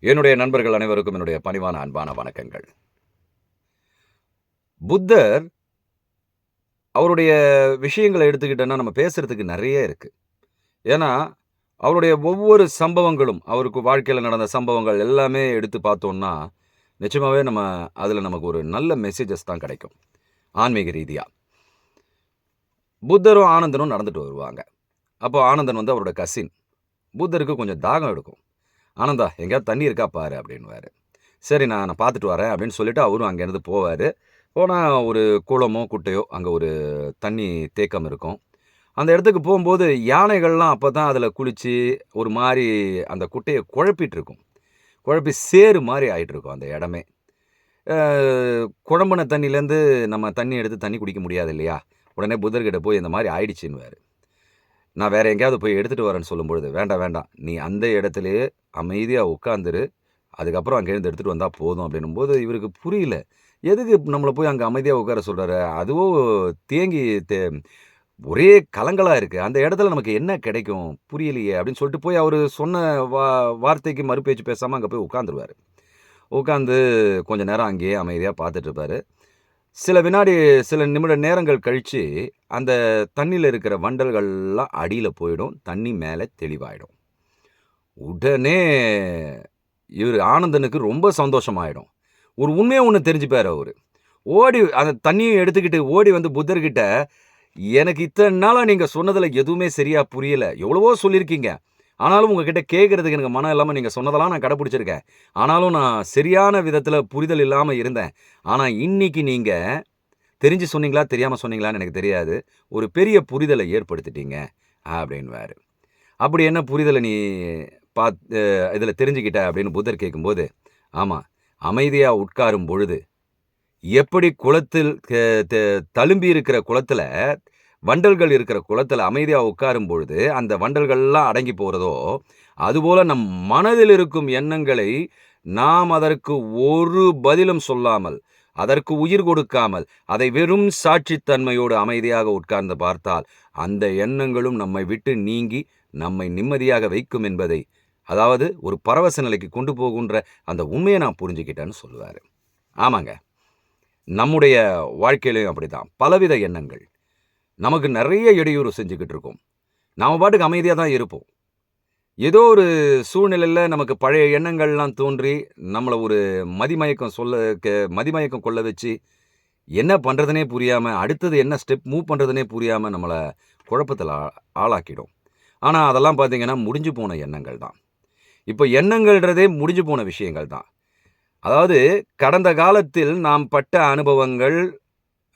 என்னுடைய நண்பர்கள் அனைவருக்கும் என்னுடைய பணிவான அன்பான வணக்கங்கள். புத்தர் அவருடைய விஷயங்கள எடுத்துக்கிட்டோன்னா, நம்ம பேசுறதுக்கு நெறைய இருக்கு. ஏன்னா, அவருடைய ஒவ்வொரு சம்பவங்களும், அவருக்கு வாழ்க்கையில நடந்த சம்பவங்கள் எல்லாமே எடுத்து பார்த்தோம்னா, நிச்சயமாவே அதுல நமக்கு ஒரு நல்ல மெசேஜஸ் தான் கிடைக்கும். ஆன்மீக ரீதியா. புத்தரும், ஆனந்தனும் நடந்துட்டு வருவாங்க. அப்போ ஆனந்தன் வந்து அவரோட கசின். புத்தருக்கு கொஞ்சம் தாகம் எடுக்கும். "ஆனந்தா, எங்கேயாவது தண்ணி இருக்கா பாரு" அப்படின்னுவாரு. "சரி, நான் பார்த்துட்டு வரேன்" அப்படின்னு சொல்லிட்டு அவரும் அங்கேருந்து போவாரு. போனா ஒரு குளமோ, குட்டையோ அங்க ஒரு தண்ணி தேக்கம் இருக்கும். அந்த இடத்துக்கு போம்போது யானைகள்லாம் அப்பதான் அதுல குளிச்சு, ஒரு மாரி அந்த குட்டைய குழப்பிட்டு இருக்கும். குழப்பி சேறு மாரி ஆயிட்டுருக்கும் அந்த இடமே. அ குழம்புன தண்ணியிலேருந்து நம்ம தண்ணி எடுத்து தண்ணி குடிக்க முடியாது இல்லையா? உடனே புத்தர்கிட்ட போய் இந்த மாரி ஆயிடுச்சுன்னுவாரு. நான் வேற எங்கேயாவது போய் எடுத்துட்டு வரேன்னு சொல்லும்பொழுது, "வேண்டாம், வேண்டாம். நீ அந்த இடத்திலேயே அமைதியா உட்காந்துரு. அதுக்கப்புறம் அங்கேருந்து எடுத்துட்டு வந்தா போதும்" அப்படின்னும்போது இவருக்கு புரியல. எதுக்கு நம்மள போய் அங்க அமைதியா உட்கார சொல்றாரு? அதுவும் தேங்கி தே ஒரே கலங்கலா இருக்கு. அந்த இடத்துல நமக்கு என்ன கிடைக்கும்? புரியலையே! அப்படின்னு சொல்லிட்டு போய் அவரு சொன்ன வா வார்த்தைக்கு மறுபேச்சு பேசாம அங்க போய் உட்காந்துருவாரு. உட்காந்து கொஞ்ச நேரம் அங்கேயே அமைதியா பார்த்துட்டு இருப்பாரு. சில வினாடி சில நிமிட நேரங்கள் கழிச்சு, அந்த தண்ணீல இருக்கிற வண்டல்கள்லாம் அடியில போயிடும். தண்ணி மேல தெளிவாயிடும். உடனே இவரு ஆனந்தனுக்கு ரொம்ப சந்தோஷமாயிடும். ஒரு உண்மைய ஒண்ணு தெரிஞ்சுப்பாரு அவரு. ஓடி அந்த தண்ணிய எடுத்துக்கிட்டு ஓடி வந்து புத்தர்கிட்ட, "எனக்கு இத்தன நாளா நீங்க சொன்னதுல எதுவுமே சரியா புரியல. எவ்வளவோ சொல்லியிருக்கீங்க. ஆனாலும் உங்ககிட்ட கேட்கறதுக்கு எனக்கு மனம் இல்லாம நீங்க சொன்னதெல்லாம் நான் கடைப்புடிச்சிருக்கேன். ஆனாலும் நான் சரியான விதத்துல புரிதல் இல்லாம இருந்தேன். ஆனா இன்னைக்கு நீங்க தெரிஞ்சு சொன்னீங்களா, தெரியாம சொன்னீங்களான்னு எனக்கு தெரியாது. ஒரு பெரிய புரிதல ஏற்படுத்திட்டீங்க" அப்படின்னுவாரு. "அப்படி என்ன புரிதல நீ பாத் அ இதுல தெரிஞ்சுக்கிட்ட?" அப்படின்னு புத்தர் கேட்கும்போது, "ஆமா, அமைதியா உட்காரும் பொழுது எப்படி குளத்தில் தளும்பி இருக்கிற குளத்துல, வண்டல்கள் இருக்கிற குளத்துல அமைதியா உட்காரும் பொழுது, அந்த வண்டல்கள்லாம் அடங்கி போறதோ, அதுபோல நம் மனதில் இருக்கும் எண்ணங்களை நாம் அதற்கு ஒரு பதிலும் சொல்லாமல், அதற்கு உயிர் கொடுக்காமல், அதை வெறும் சாட்சித்தன்மையோடு அமைதியாக உட்கார்ந்து பார்த்தால், அந்த எண்ணங்களும் நம்மை விட்டு நீங்கி, நம்மை நிம்மதியாக வைக்கும் என்பதை, அதாவது ஒரு பரவச நிலைக்கு கொண்டு போகுன்ற அந்த உண்மைய நான் புரிஞ்சுக்கிட்டேன்னு சொல்லுவாரு. ஆமாங்க. நம்முடைய வாழ்க்கையிலயும் அப்படிதான். பலவித எண்ணங்கள். நமக்கு நெறைய இடையூறு செஞ்சுகிட்டு இருக்கும். நாம பாட்டுக்கு அமைதியா தான் இருப்போம். ஏதோ ஒரு சூழ்நிலையில நமக்கு பழைய எண்ணங்கள்லாம் தோன்றி, நம்மள ஒரு மதிமயக்கம் சொல்ல மதிமயக்கம் கொள்ள வச்சு, என்ன பண்றதுன்னே புரியாம, அடுத்தது என்ன ஸ்டெப் மூவ் பண்றதுன்னே புரியாம நம்மள குழப்பத்துல ஆளாக்கிடும். ஆனா, அதெல்லாம் பார்த்தீங்கன்னா, முடிஞ்சு போன எண்ணங்கள் தான். இப்ப எண்ணங்கள்ன்றதே முடிஞ்சு போன விஷயங்கள் தான். அதாவது கடந்த காலத்தில் நாம் பட்ட அனுபவங்கள்,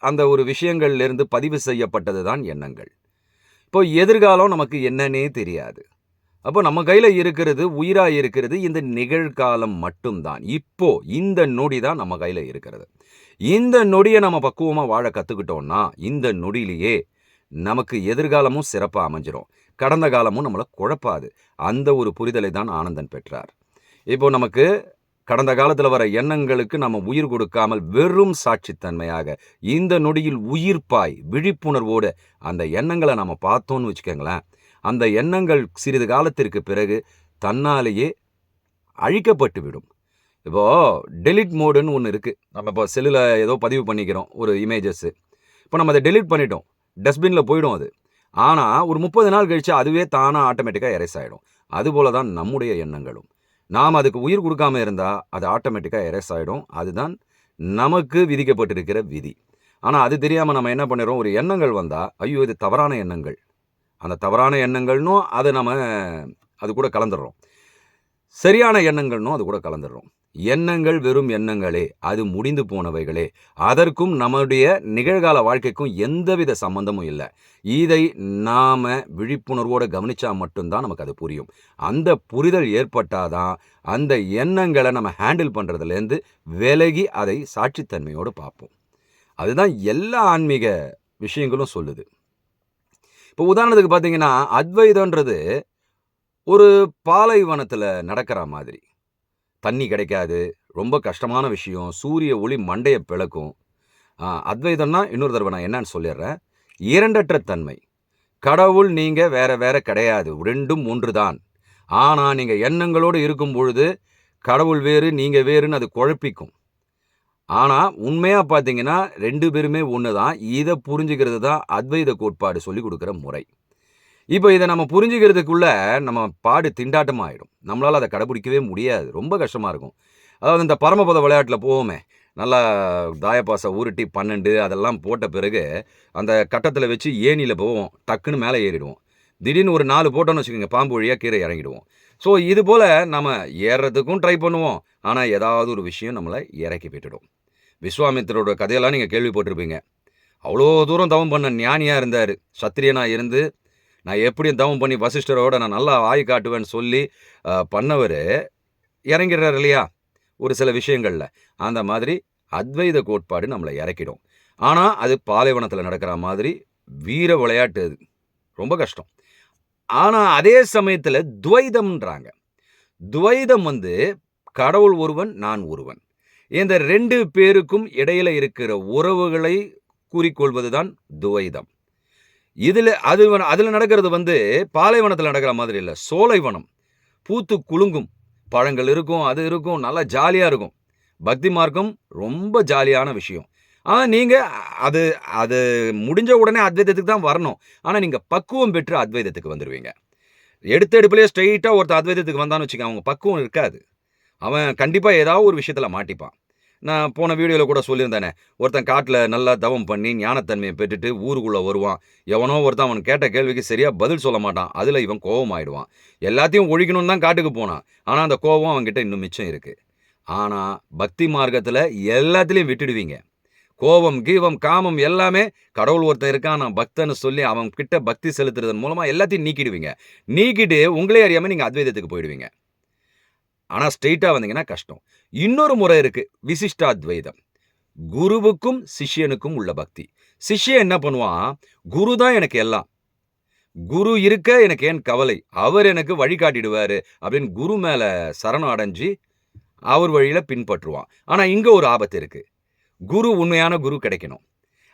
அந்த ஒரு விஷயங்கள்லேருந்து பதிவு செய்யப்பட்டது தான் எண்ணங்கள். இப்போ எதிர்காலம் நமக்கு என்னன்னே தெரியாது. அப்போ நம்ம கையில இருக்கிறது, உயிரா இருக்கிறது இந்த நிகழ்காலம் மட்டும் தான். இப்போ இந்த நொடி தான் நம்ம கையில இருக்கிறது. இந்த நொடிய நம்ம பக்குவமா வாழ கத்துக்கிட்டோம்னா, இந்த நொடியிலேயே நமக்கு எதிர்காலமும் சிறப்பா அமைஞ்சிரும். கடந்த காலமும் நம்மள குழப்பாது. அந்த ஒரு புரிதலை தான் ஆனந்தன் பெற்றார். இப்போ நமக்கு கடந்த காலத்துல வர எண்ணங்களுக்கு நம்ம உயிர் கொடுக்காமல் வெறும் சாட்சித்தன்மையாக, இந்த நொடியில் உயிர்ப்பாய், விழிப்புணர்வோட அந்த எண்ணங்கள நம்ம பார்த்தோம்னு வச்சுக்கங்களேன், அந்த எண்ணங்கள் சிறிது காலத்திற்கு பிறகு தன்னாலேயே அழிக்கப்பட்டு விடும். இப்போ டெலீட் மோடுன்னு ஒண்ணு இருக்கு. நம்ம இப்போ செல்லுல ஏதோ பதிவு பண்ணிக்கிறோம், ஒரு இமேஜஸ். இப்போ நம்ம அத டெலீட் பண்ணிட்டோம். டஸ்ட்பின்ல போயிடும் அது. ஆனா, ஒரு 30 நாள் கழிச்சு அதுவே தானா ஆட்டோமேட்டிக்கா எரேஸ் ஆயிடும். அதுபோல தான் நம்முடைய எண்ணங்களும். நாம அதுக்கு உயிர் குடுக்காம இருந்தா, அது ஆட்டோமேட்டிக்கா எரேஸ் ஆயிடும். அதுதான் நமக்கு விதிக்கப்பட்டிருக்கிற விதி. ஆனா, அது தெரியாம நம்ம என்ன பண்ணிர்றோம், ஒரு எண்ணங்கள் வந்தா, ஐயோ! இது தவறான எண்ணங்கள். அந்த தவறான எண்ணங்கள்னும் அது கூட கலந்துர்றோம். சரியான எண்ணங்கள்னும் அது கூட கலந்துர்றோம். எண்ணங்கள் வெறும் எண்ணங்களே. அது முடிந்து போனவைகளே. அதற்கும் நம்முடைய நிகழ்கால வாழ்க்கைக்கும் எந்தவித சம்மந்தமும் இல்ல. இதை நாம விழிப்புணர்வோட கவனிச்சா மட்டும் தான் நமக்கு அது புரியும். அந்த புரிதல் ஏற்பட்டா தான், அந்த எண்ணங்கள நம்ம ஹேண்டில் பண்றதுலேருந்து விலகி அதை சாட்சித்தன்மையோடு பார்ப்போம். அதுதான் எல்லா ஆன்மீக விஷயங்களும் சொல்லுது. இப்போ உதாரணத்துக்கு பார்த்தீங்கன்னா, அத்வைதம்ன்றது ஒரு பாலைவனத்தில நடக்கிற மாதிரி. தண்ணி கிடைக்காது. ரொம்ப கஷ்டமான விஷயம். சூரிய ஒளி மண்டைய பிளக்கும். அத்வைதம்னா இன்னொரு தடவ நான் என்னன்னு சொல்லிர்றேன். இரண்டற்ற தன்மை. கடவுள் நீங்க வேற வேற கிடையாது. 2ம் ஒன்று தான். ஆனா, நீங்க எண்ணங்களோடு இருக்கும் பொழுது, கடவுள் வேறு, நீங்க வேறுன்னு அது குழப்பிக்கும். ஆனா, உண்மையா பார்த்தீங்கன்னா 2 பேருமே ஒண்ணு தான். இத புரிஞ்சுக்கிறது தான் அத்வைத கோட்பாடு சொல்லிக் குடுக்குற முறை. இப்ப இத நம்ம புரிஞ்சுக்கிறதுக்குள்ள நம்ம பாடு திண்டாட்டமா ஆயிடும். நம்மளால அத கடைபிடிக்கவே முடியாது. ரொம்ப கஷ்டமா இருக்கும். அதாவது இந்த பரமபத விளையாட்டுல போவோமே, நல்லா தாயப்பாச உருட்டி 12 அதெல்லாம் போட்ட பிறகு, அந்த கட்டத்துல வச்சு ஏணியில போவோம். டக்குன்னு மேல ஏறிடுவோம். திடீர்னு ஒரு 4 போட்டோம்னு வச்சுக்கோங்க, பாம்பு வழியா கீழ இறங்கிடுவோம். ஸோ இது போல நம்ம ஏறுறதுக்கும் ட்ரை பண்ணுவோம். ஆனா, ஏதாவது ஒரு விஷயம் நம்மள இறக்கி விட்டுடும். விஸ்வாமித்திரோட கதையெல்லாம் நீங்க கேள்விப்பட்டிருப்பீங்க. அவ்வளோ தூரம் தவம் பண்ண ஞானியா இருந்தாரு. சத்திரியனா இருந்து, நான் எப்படியும் தவம் பண்ணி வசிஷ்டரோட நான் நல்லா ஆய் காட்டுவேன்னு சொல்லி பண்ணவரு, இறங்கிடுறாரு இல்லையா? ஒரு சில விஷயங்கள்ல. அந்த மாதிரி அத்வைத கோட்பாடு நம்மள இறக்கிடும். ஆனா, அது பாலைவனத்தில நடக்கிற மாதிரி வீர விளையாட்டு அது. ரொம்ப கஷ்டம். ஆனா, அதே சமயத்தில துவைதம்ன்றாங்க. துவைதம் வந்து கடவுள் ஒருவன், நான் ஒருவன். இந்த 2 பேருக்கும் இடையில இருக்கிற உறவுகளை கூறிக்கொள்வது தான் துவைதம். அதுல நடக்கிறது வந்து பாலைவனத்தில நடக்கிற மாதிரி இல்ல. சோலைவனம். பூத்து குலுங்கும். பழங்கள் இருக்கும், அது இருக்கும். நல்லா ஜாலியா இருக்கும். பக்தி மார்க்கம் ரொம்ப ஜாலியான விஷயம். ஆனா நீங்க அது அது முடிஞ்ச உடனே அத்வைதத்துக்கு தான் வரணும். ஆனா நீங்க பக்குவம் பெற்று அத்வைதத்துக்கு வந்துருவீங்க. எடுத்த எடுப்பிலேயே ஸ்ட்ரெயிட்டா ஒருத்தன் அத்வைதத்துக்கு வந்தான்னு வச்சுக்கங்க, அவங்க பக்குவம் இருக்காது. அவன் கண்டிப்பா ஏதாவது ஒரு விஷயத்துல மாட்டிப்பான். நான் போன வீடியோல கூட சொல்லியிருந்தேனே, ஒருத்தன் காட்டுல நல்லா தவம் பண்ணி ஞானத்தன்மைய பெற்றுட்டு ஊருக்குள்ள வருவான். எவனோ ஒருத்தன் அவன் கேட்ட கேள்விக்கு சரியா பதில் சொல்ல மாட்டான். அதுல இவன் கோவமாயிடுவான். எல்லாத்தையும் ஒழிக்கணும்னு தான் காட்டுக்கு போனான். ஆனா அந்த கோவம் அவன்கிட்ட இன்னும் மிச்சம் இருக்கு. ஆனா பக்தி மார்க்கத்துல எல்லாத்துலயும் விட்டுடுவீங்க. கோவம், கீவம், காமம் எல்லாமே கடவுள் ஒருத்தன் இருக்கான், நான் பக்தன்னு சொல்லி அவன் கிட்ட பக்தி செலுத்துறதன் மூலமா எல்லாத்தையும் நீக்கிடுவீங்க. நீக்கிட்டு உங்களே அறியாம நீங்க அத்வைதத்துக்கு போயிடுவீங்க. ஆனா ஸ்ட்ரெயிட்டா வந்தீங்கன்னா கஷ்டம். இன்னொரு முறை இருக்கு. விசிஷ்டாத்வைதம். குருவுக்கும், சிஷ்யனுக்கும் உள்ள பக்தி. சிஷ்யன் என்ன பண்ணுவான்? குரு தான் எனக்கு எல்லாம். குரு இருக்க எனக்கு ஏன் கவலை? அவர் எனக்கு வழிகாட்டிடுவாரு அப்படின்னு குரு மேல சரணம் அடைஞ்சு, அவர் வழியில பின்பற்றுவான். ஆனா இங்க ஒரு ஆபத்து இருக்கு. குரு உண்மையான குரு கிடைக்கணும்.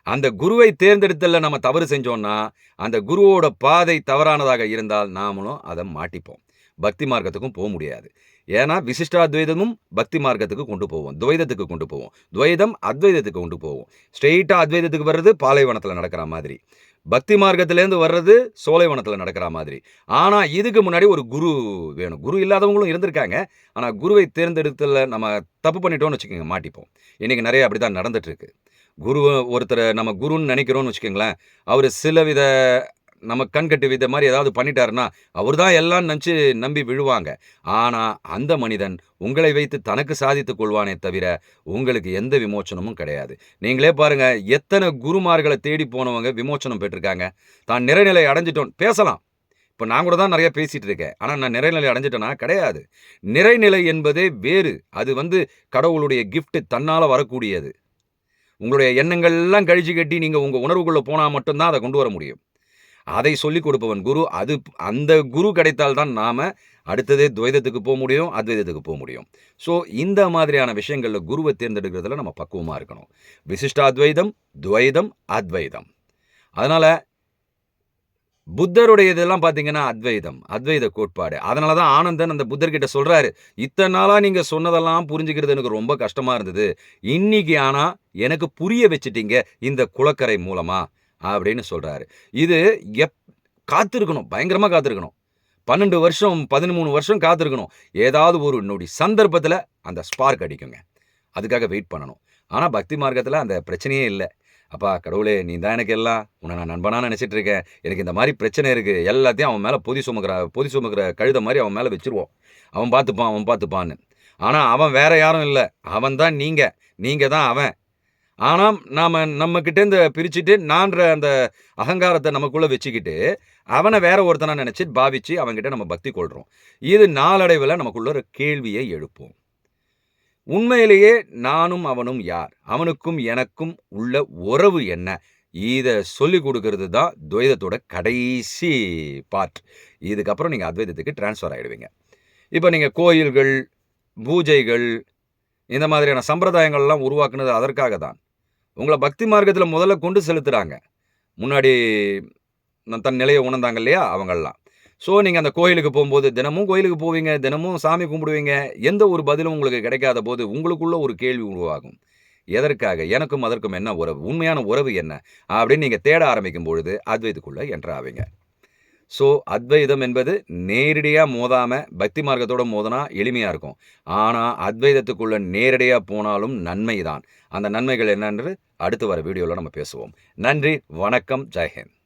அந்த குருவை தேர்ந்தெடுத்தல்ல நம்ம தவறு செஞ்சோம்னா, அந்த குருவோட பாதை தவறானதாக இருந்தால் நாமளும் அத மாட்டிப்போம். பக்தி மார்க்கத்துக்கும் முடியாது. ஏன்னா விசிஷ்டாத்வைதமும் பக்தி மார்க்கத்துக்கு கொண்டு போவும். துவைதத்துக்கு கொண்டு போவும். துவைதம் அத்வைதத்துக்கு கொண்டு போவும். ஸ்ட்ரெயிட்டா அத்வைதத்துக்கு வர்றது பாலைவனத்தில நடக்கிற மாதிரி. பக்தி மார்க்கத்திலேருந்து வர்றது சோலைவனத்தில நடக்கிற மாதிரி. ஆனா இதுக்கு முன்னாடி ஒரு குரு வேணும். குரு இல்லாதவங்களும் இருந்திருக்காங்க. ஆனா குருவை தேர்ந்தெடுத்தல்ல நம்ம தப்பு பண்ணிட்டோம்னு வச்சுக்கோங்க மாட்டிப்போம். இன்னைக்கு நெறைய அப்படித்தான் நடந்துட்டு இருக்கு. குரு ஒருத்தர நம்ம குருன்னு நெனைக்கிறோம்னு வச்சுக்கங்களேன், அவரு சிலவித நம்ம கண்கட்டு வித மாரி ஏதாவது பண்ணிட்டாருன்னா, அவரு தான் எல்லாம்னு நெனச்சு நம்பி விழுவாங்க. ஆனா, அந்த மனிதன் உங்களை வைத்து தனக்கு சாதித்துக் கொள்வானே தவிர, உங்களுக்கு எந்த விமோச்சனமும் கிடையாது. நீங்களே பாருங்க, எத்தன குருமார்கள தேடி போனவங்க விமோச்சனம் பெற்றிருக்காங்க. தான் நிறைநிலை அடைஞ்சுட்டோம் பேசலாம். இப்ப நான் கூட தான் நெறைய பேசிட்டு இருக்கேன். ஆனா நான் நிறைநிலை அடைஞ்சுட்டேனா? கிடையாது. நிறைநிலை என்பதே வேறு. அது வந்து கடவுளுடைய கிஃப்ட் தன்னால வரக்கூடியது. உங்களுடைய எண்ணங்கள்லாம் கழிச்சு கட்டி நீங்க உங்க உணர்வுக்குள்ள போனா மட்டும் தான் அத கொண்டு வர முடியும். அதை சொல்லிக் கொடுப்பவன் குரு. அந்த குரு கிடைத்தால் தான் நாம அடுத்ததே துவைதத்துக்கு முடியும், அத்வைதத்துக்கு முடியும். ஸோ இந்த மாதிரியான விஷயங்கள்ல குருவ தேர்ந்தெடுக்கிறதுல நம்ம பக்குவமா இருக்கணும். விசிஷ்டாத்வைதம், துவைதம், அத்வைதம். அதனால புத்தருடைய இதெல்லாம் பார்த்தீங்கன்னா அத்வைதம், அத்வைத கோட்பாடு. அதனால தான் ஆனந்தன் அந்த புத்தர்கிட்ட சொல்றாரு, "இத்தன நாளா நீங்க சொன்னதெல்லாம் புரிஞ்சுக்கிறது எனக்கு ரொம்ப கஷ்டமா இருந்தது. இன்னைக்கு ஆனா எனக்கு புரிய வச்சுட்டீங்க இந்த குளக்கரை மூலமா." அப்படின்னு சொல்றாரு. இது எப் காத்திருக்கணும். பயங்கரமா காத்திருக்கணும். 12 வருஷம், 13 வருஷம் காத்திருக்கணும். ஏதாவது ஒரு நொடி சந்தர்ப்பத்தில அந்த ஸ்பார்க் அடிக்குங்க. அதுக்காக வெயிட் பண்ணணும். ஆனா பக்தி மார்க்கத்தில அந்த பிரச்சனையே இல்ல. "அப்பா கடவுளே! நீ தான் எனக்கு எல்லாம். உன்ன நான் நண்பனா நெனச்சிட்டு இருக்கேன். எனக்கு இந்த மாரி பிரச்சனை இருக்கு. எல்லாத்தையும் அவன் மேல பொதி சுமக்கிற கழுத மாரி அவன் மேல வச்சுருவோம். அவன் பார்த்துப்பான், அவன் பார்த்துப்பான்னு." ஆனா அவன் வேற யாரும் இல்ல. அவன் தான் நீங்க. நீங்க தான் அவன். ஆனா, நாம நம்மகிட்டேருந்து பிரிச்சுட்டு, நான்ற அந்த அகங்காரத்த நமக்குள்ள வச்சுக்கிட்டு, அவன வேற ஒருத்தனா நெனச்சு பாவிச்சு, அவன்கிட்ட நம்ம பக்தி கொள்றோம். இது நாளடைவுல நமக்குள்ள ஒரு கேள்வியை எழுப்பும். உண்மையிலேயே நானும் அவனும் யார்? அவனுக்கும் எனக்கும் உள்ள உறவு என்ன? இத சொல்லிக் குடுக்கிறது தான் துவைதத்தோட கடைசி பார்ட். இதுக்கப்புறம் நீங்க அத்வைதத்துக்கு ட்ரான்ஸ்ஃபர் ஆயிடுவீங்க. இப்ப நீங்க கோயில்கள், பூஜைகள், இந்த மாதிரியான சம்பிரதாயங்கள்லாம் உருவாக்குனது அதற்காக தான். உங்கள பக்தி மார்க்கத்தில முதல்ல கொண்டு செலுத்துறாங்க. முன்னாடி தன் நிலைய உணர்ந்தாங்க இல்லையா? அவங்கள்லாம். ஸோ, நீங்க அந்த கோயிலுக்கு போம்போது தினமும் கோயிலுக்கு போவீங்க, தினமும் சாமி கும்பிடுவீங்க. எந்த ஒரு பதிலும் உங்களுக்கு கிடைக்காத போது, உங்களுக்குள்ள ஒரு கேள்வி உருவாகும். எதற்காக? எனக்கும் அதற்கும் என்ன உறவு? உண்மையான உறவு என்ன? அப்படின்னு நீங்க தேட ஆரம்பிக்கும் பொழுது, அத்வைதுக்குள்ள என்டர் ஆவீங்க. ஸோ, அத்வைதம் என்பது நேரடியா மோதாம, பக்தி மார்க்கத்தோட மோதுனா எளிமையா இருக்கும். ஆனா, அத்வைதத்துக்குள்ள நேரடியா போனாலும் நன்மை தான். அந்த நன்மைகள் என்னன்றது அடுத்து வர வீடியோல நம்ம பேசுவோம். நன்றி, வணக்கம், ஜெய் ஹிந்த்.